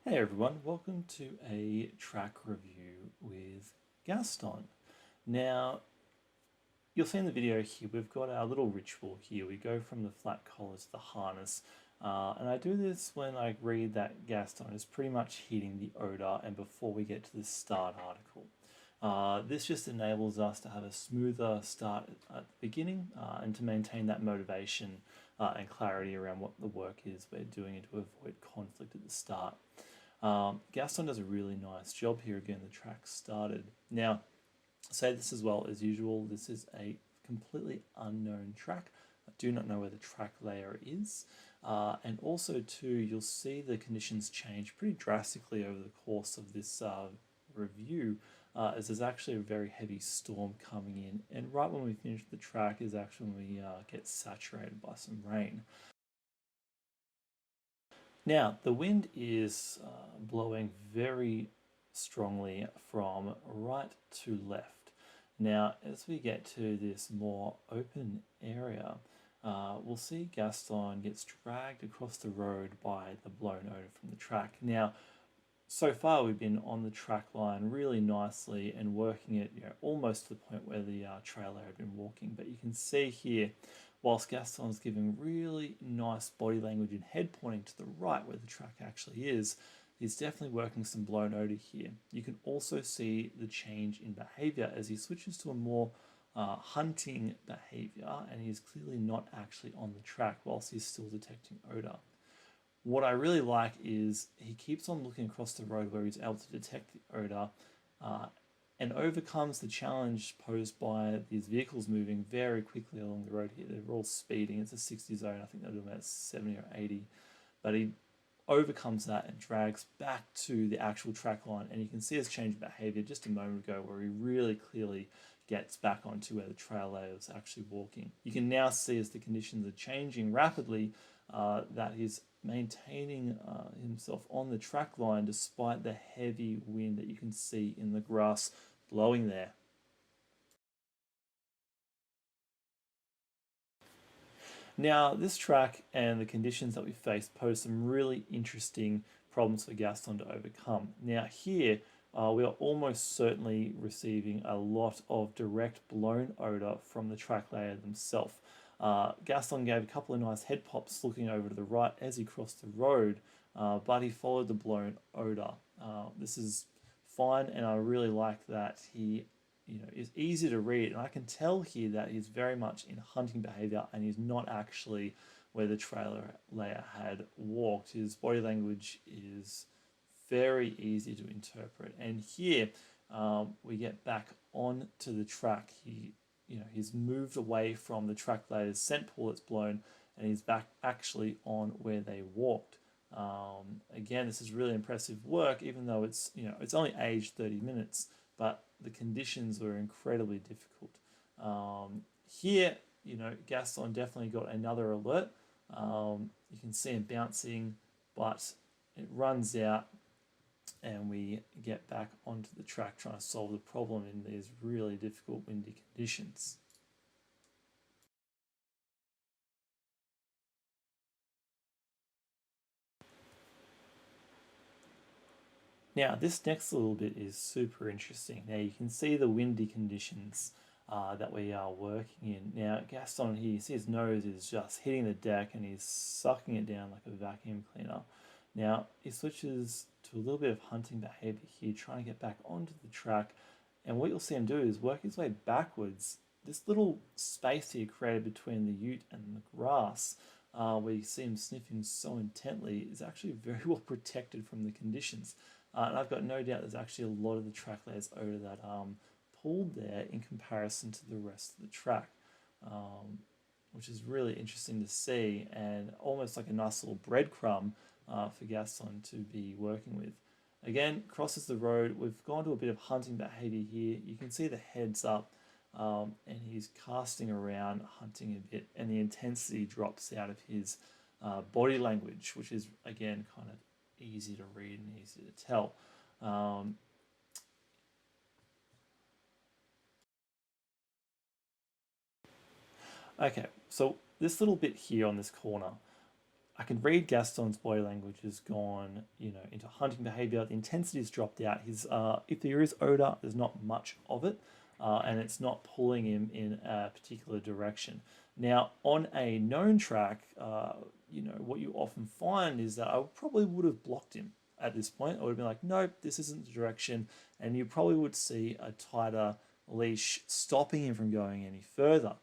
Hey everyone, welcome to a track review with Gaston. Now, you'll see in the video here, we've got our little ritual here. We go from the flat collar to the harness. And I do this when I read that Gaston is pretty much hitting the odor and before we get to the start article. This just enables us to have a smoother start at the beginning and to maintain that motivation and clarity around what the work is we're doing and to avoid conflict at the start. Gaston does a really nice job here again. The track started. Now, say this as well as usual. This is a completely unknown track. I do not know where the track layer is. And also too, you'll see the conditions change pretty drastically over the course of this review, as there's actually a very heavy storm coming in. And right when we finish the track is actually when we get saturated by some rain. Now, the wind is blowing very strongly from right to left. Now, as we get to this more open area, we'll see Gaston gets dragged across the road by the blown odor from the track. Now, so far we've been on the track line really nicely and working it, almost to the point where the trailer had been walking. But you can see here, whilst Gaston's giving really nice body language and head pointing to the right where the track actually is, he's definitely working some blown odor here. You can also see the change in behavior as he switches to a more hunting behavior, and he's clearly not actually on the track whilst he's still detecting odor. What I really like is he keeps on looking across the road where he's able to detect the odor uh, and overcomes the challenge posed by these vehicles moving very quickly along the road here. They're all speeding. It's a 60 zone. I think they're doing about 70 or 80. But he overcomes that and drags back to the actual track line. And you can see his change of behavior just a moment ago where he really clearly gets back onto where the trail layer is actually walking. You can now see as the conditions are changing rapidly that he's maintaining himself on the track line despite the heavy wind that you can see in the grass blowing there. Now, this track and the conditions that we face pose some really interesting problems for Gaston to overcome. Now, here we are almost certainly receiving a lot of direct blown odor from the track layer themselves. Gaston gave a couple of nice head pops looking over to the right as he crossed the road, but he followed the blown odor. This is fine, and I really like that he is easy to read, and I can tell here that he's very much in hunting behavior and he's not actually where the trailer layer had walked. His body language is very easy to interpret, and here we get back onto the track. He's moved away from the track layer's scent pool that's blown, and he's back actually on where they walked. Again, this is really impressive work, even though it's only aged 30 minutes, but the conditions were incredibly difficult. Here, Gaston definitely got another alert. You can see him bouncing, but it runs out and we get back onto the track trying to solve the problem in these really difficult windy conditions. Now, this next little bit is super interesting. Now, you can see the windy conditions that we are working in. Now, Gaston here, you see his nose is just hitting the deck and he's sucking it down like a vacuum cleaner. Now, he switches to a little bit of hunting behavior here, trying to get back onto the track. And what you'll see him do is work his way backwards. This little space here created between the ute and the grass, where you see him sniffing so intently, is actually very well protected from the conditions. And I've got no doubt there's actually a lot of the track layers odor that pulled there in comparison to the rest of the track, which is really interesting to see and almost like a nice little breadcrumb for Gaston to be working with. Again, crosses the road. We've gone to a bit of hunting behavior here. You can see the heads up and he's casting around, hunting a bit, and the intensity drops out of his body language, which is, again, kind of easy to read and easy to tell. Okay, so this little bit here on this corner, I can read Gaston's body language has gone, into hunting behavior. The intensity's dropped out. If there is odor, there's not much of it, and it's not pulling him in a particular direction. Now, on a known track, what you often find is that I probably would have blocked him at this point. I would have been like, nope, this isn't the direction, and you probably would see a tighter leash stopping him from going any further.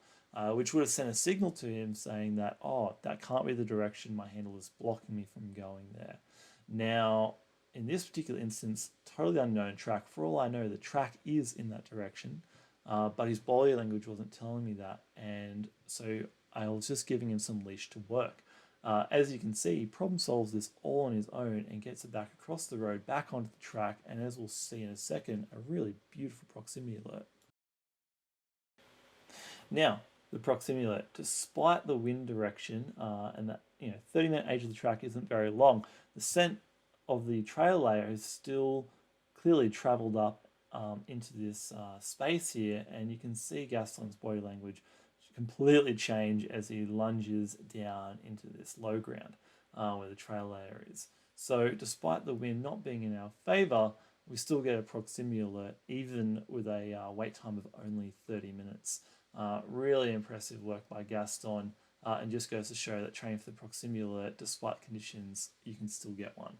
Which would have sent a signal to him saying that, oh, that can't be the direction, my handle is blocking me from going there. Now, in this particular instance, totally unknown track. For all I know, the track is in that direction, but his body language wasn't telling me that. And so I was just giving him some leash to work. As you can see, he problem solves this all on his own and gets it back across the road, back onto the track, and as we'll see in a second, a really beautiful proximity alert. Now, the proximity alert, despite the wind direction and that 30-minute age of the track isn't very long, the scent of the trail layer has still clearly travelled up into this space here, and you can see Gaston's body language completely change as he lunges down into this low ground where the trail layer is. So despite the wind not being in our favour, we still get a proximity alert even with a wait time of only 30 minutes. Really impressive work by Gaston, and just goes to show that training for the proximity alert, despite conditions, you can still get one.